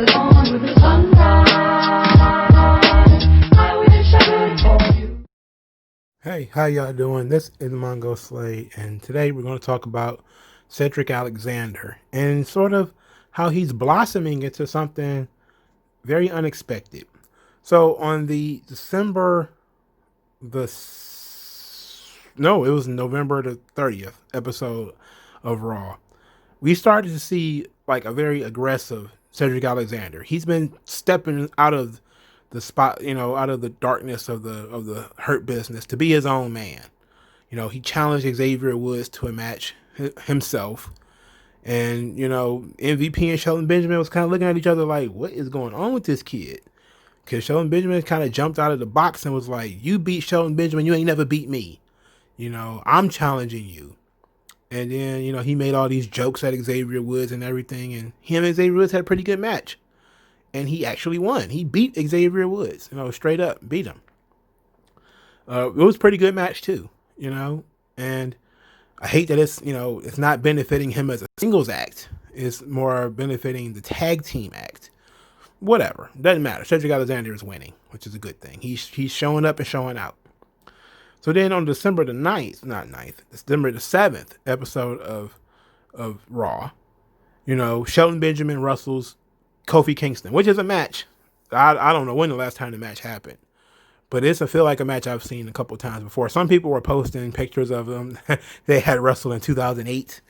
along with the sunrise. I wish I could hold you. Hey, how y'all doing? This is Mongo Slade, and today we're going to talk about Cedric Alexander and sort of how he's blossoming into something very unexpected. So on the it was November the 30th episode of Raw, we started to see like a very aggressive Cedric Alexander. He's been stepping out of the spot, out of the darkness of the Hurt Business to be his own man. He challenged Xavier Woods to a match himself. And, MVP and Shelton Benjamin was kind of looking at each other like, what is going on with this kid? Because Shelton Benjamin kind of jumped out of the box and was like, you beat Shelton Benjamin, you ain't never beat me. I'm challenging you. And then, he made all these jokes at Xavier Woods and everything. And him and Xavier Woods had a pretty good match. And he actually won. He beat Xavier Woods, straight up beat him. It was a pretty good match too, and I hate that it's not benefiting him as a singles act. It's more benefiting the tag team act. Whatever. Doesn't matter. Cedric Alexander is winning, which is a good thing. He's showing up and showing out. So then on December the 7th episode of Raw, Shelton Benjamin wrestles Kofi Kingston, which is a match. I don't know when the last time the match happened, but I feel like a match I've seen a couple times before. Some people were posting pictures of them. They had wrestled in 2008.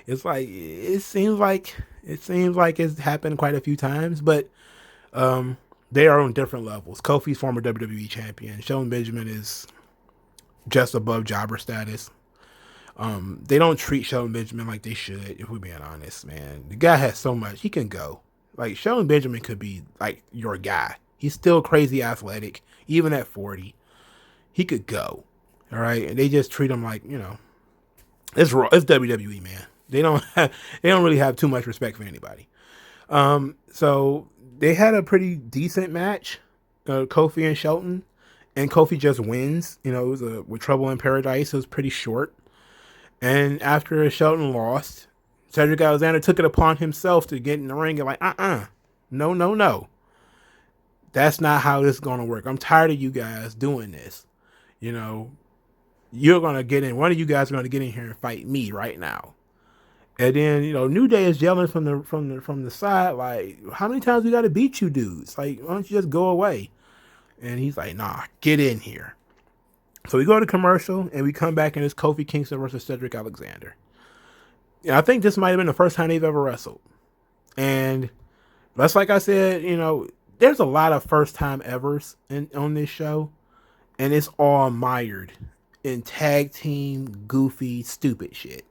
It's like, it seems like it's happened quite a few times, but they are on different levels. Kofi's former WWE champion. Shelton Benjamin is just above jobber status. They don't treat Shelton Benjamin like they should, if we're being honest, man. The guy has so much. He can go. Like, Shelton Benjamin could be, like, your guy. He's still crazy athletic, even at 40. He could go, all right? And they just treat him like, it's Raw. It's WWE, man. They don't really have too much respect for anybody. So they had a pretty decent match, Kofi and Shelton, and Kofi just wins. It was with Trouble in Paradise. It was pretty short. And after Shelton lost, Cedric Alexander took it upon himself to get in the ring and like, no. That's not how this is going to work. I'm tired of you guys doing this. You're going to get in. One of you guys are going to get in here and fight me right now. And then, New Day is yelling from the side, like, how many times we got to beat you dudes? Like, why don't you just go away? And he's like, nah, get in here. So we go to commercial and we come back and it's Kofi Kingston versus Cedric Alexander. I think this might have been the first time they've ever wrestled. And that's like I said, there's a lot of first time evers on this show. And it's all mired in tag team, goofy, stupid shit.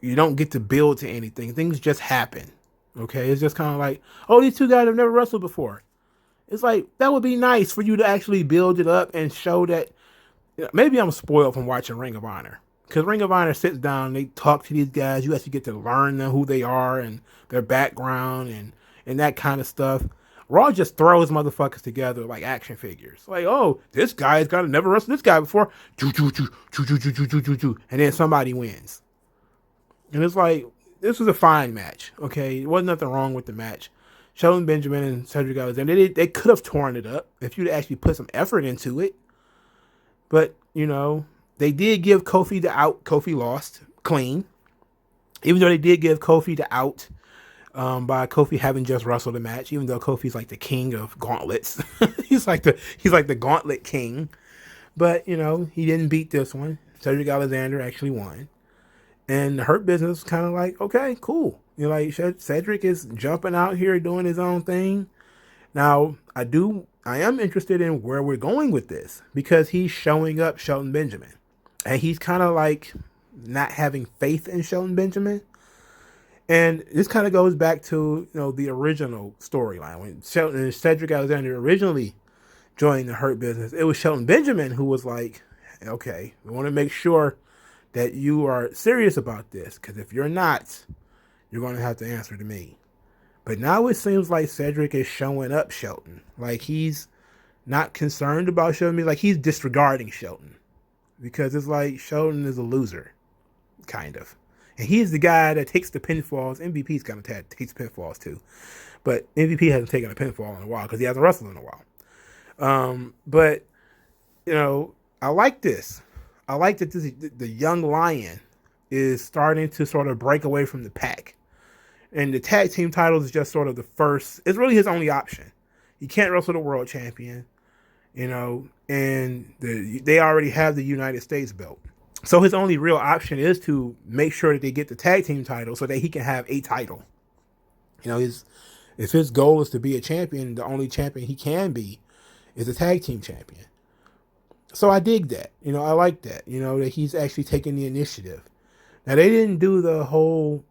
You don't get to build to anything. Things just happen. Okay? It's just kind of like, oh, these two guys have never wrestled before. It's like, that would be nice for you to actually build it up and show that. Maybe I'm spoiled from watching Ring of Honor. Because Ring of Honor sits down, they talk to these guys. You actually get to learn them, who they are and their background and that kind of stuff. Raw just throws motherfuckers together like action figures. Like, oh, this guy's got to never wrestled this guy before. And then somebody wins. And it's like, this was a fine match, okay? There wasn't nothing wrong with the match. Shelton Benjamin and Cedric Alexander, they could have torn it up if you'd actually put some effort into it. But, they did give Kofi the out. Kofi lost clean. Even though they did give Kofi the out by Kofi having just wrestled a match. Even though Kofi's like the king of gauntlets. he's like the gauntlet king. But, he didn't beat this one. Cedric Alexander actually won. And the Hurt Business was kind of like, okay, cool. Cedric is jumping out here doing his own thing. Now, I am interested in where we're going with this because he's showing up Shelton Benjamin. And he's kind of like not having faith in Shelton Benjamin. And this kind of goes back to, the original storyline. When Cedric Alexander originally joined the Hurt Business, it was Shelton Benjamin who was like, okay, we want to make sure that you are serious about this. Because if you're not, you're going to have to answer to me. But now it seems like Cedric is showing up Shelton. Like he's not concerned about Shelton. Like he's disregarding Shelton. Because it's like Shelton is a loser. Kind of. And he's the guy that takes the pinfalls. MVP's kind of takes pinfalls too. But MVP hasn't taken a pinfall in a while because he hasn't wrestled in a while. But, I like this. I like that the young lion is starting to sort of break away from the pack. And the tag team titles is just sort of the first. It's really his only option. He can't wrestle the world champion, and they already have the United States belt. So his only real option is to make sure that they get the tag team title so that he can have a title. If his goal is to be a champion, the only champion he can be is a tag team champion. So I dig that. I like that. That he's actually taking the initiative. Now, they didn't do the whole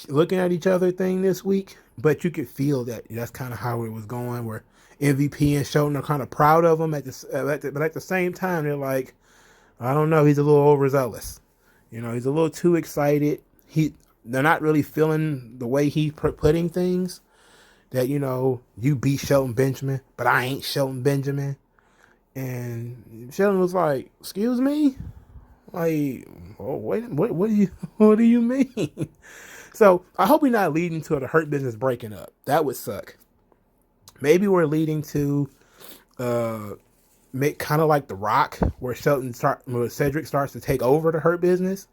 looking at each other thing this week, but you could feel that that's kind of how it was going, where MVP and Shelton are kind of proud of him but at the same time, they're like, I don't know, he's a little overzealous. He's a little too excited. They're not really feeling the way he's putting things. That, you beat Shelton Benjamin, but I ain't Shelton Benjamin. And Shelton was like, excuse me? Like, oh, wait, what do you mean? So I hope we're not leading to the Hurt Business breaking up. That would suck. Maybe we're leading to make kind of like The Rock, where Cedric starts to take over the Hurt Business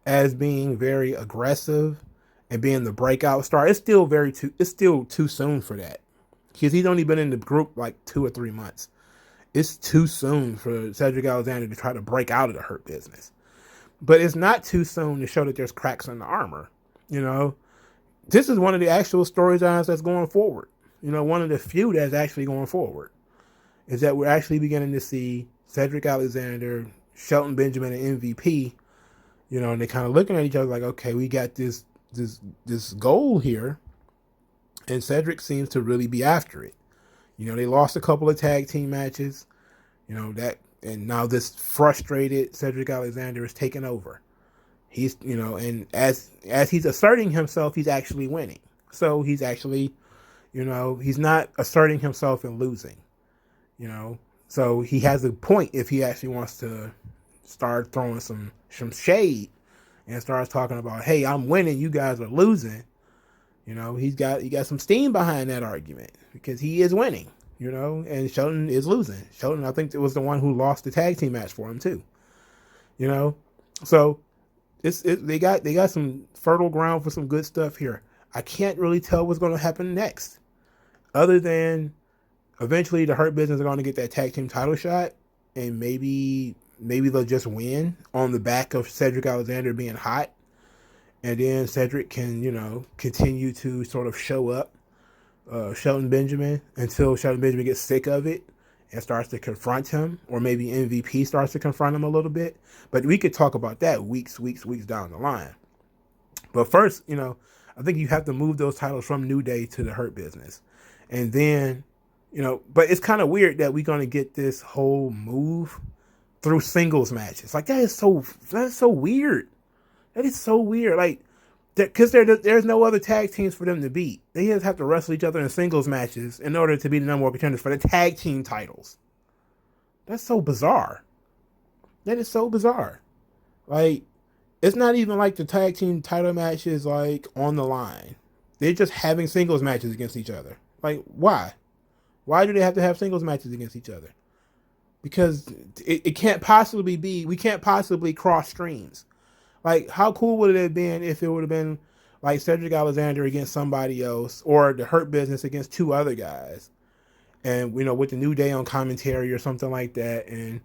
as being very aggressive and being the breakout star. It's still too soon for that, because he's only been in the group like 2 or 3 months. It's too soon for Cedric Alexander to try to break out of the Hurt Business. But it's not too soon to show that there's cracks in the armor. This is one of the actual storylines that's going forward. One of the few that's actually going forward is that we're actually beginning to see Cedric Alexander, Shelton Benjamin, and MVP, and they're kind of looking at each other like, okay, we got this goal here, and Cedric seems to really be after it. They lost a couple of tag team matches, and now this frustrated Cedric Alexander is taking over. He's, and as he's asserting himself, he's actually winning. So he's actually, he's not asserting himself and losing, so he has a point if he actually wants to start throwing some shade and starts talking about, hey, I'm winning, you guys are losing. He got some steam behind that argument because he is winning, and Shelton is losing. Shelton, I think, it was the one who lost the tag team match for him too. So they got some fertile ground for some good stuff here. I can't really tell what's going to happen next, other than eventually the Hurt Business are going to get that tag team title shot, and maybe they'll just win on the back of Cedric Alexander being hot. And then Cedric can, continue to sort of show up Shelton Benjamin until Shelton Benjamin gets sick of it and starts to confront him, or maybe MVP starts to confront him a little bit. But we could talk about that weeks down the line. But first, I think you have to move those titles from New Day to the Hurt Business. And then, but it's kind of weird that we're going to get this whole move through singles matches. Like, that is so weird. That is so weird. Like, because there's no other tag teams for them to beat. They just have to wrestle each other in singles matches in order to be the number one contenders for the tag team titles. That's so bizarre. That is so bizarre. Like, it's not even like the tag team title match is like on the line. They're just having singles matches against each other. Like, why? Why do they have to have singles matches against each other? Because it can't possibly be, we can't possibly cross streams. Like, how cool would it have been if it would have been like Cedric Alexander against somebody else, or the Hurt Business against 2 other guys, and with the New Day on commentary or something like that, and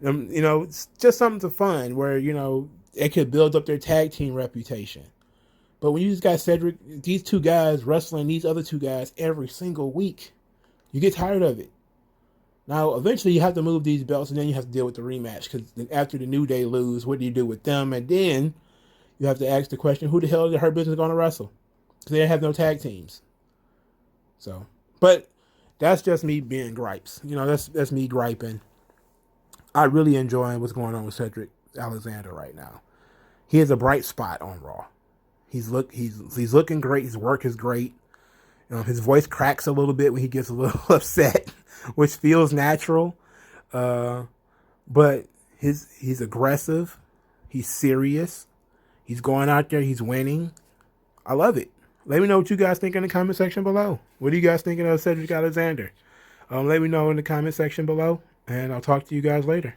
it's just something fun where it could build up their tag team reputation. But when you just got these 2 guys wrestling these other 2 guys every single week, you get tired of it. Now, eventually, you have to move these belts, and then you have to deal with the rematch. Because after the New Day lose, what do you do with them? And then you have to ask the question, who the hell is the Hurt Business going to wrestle? Because they have no tag teams. So, but that's just me being gripes. That's me griping. I really enjoy what's going on with Cedric Alexander right now. He is a bright spot on Raw. He's looking great. His work is great. His voice cracks a little bit when he gets a little upset, which feels natural. But he's aggressive. He's serious. He's going out there. He's winning. I love it. Let me know what you guys think in the comment section below. What are you guys thinking of Cedric Alexander? Let me know in the comment section below, and I'll talk to you guys later.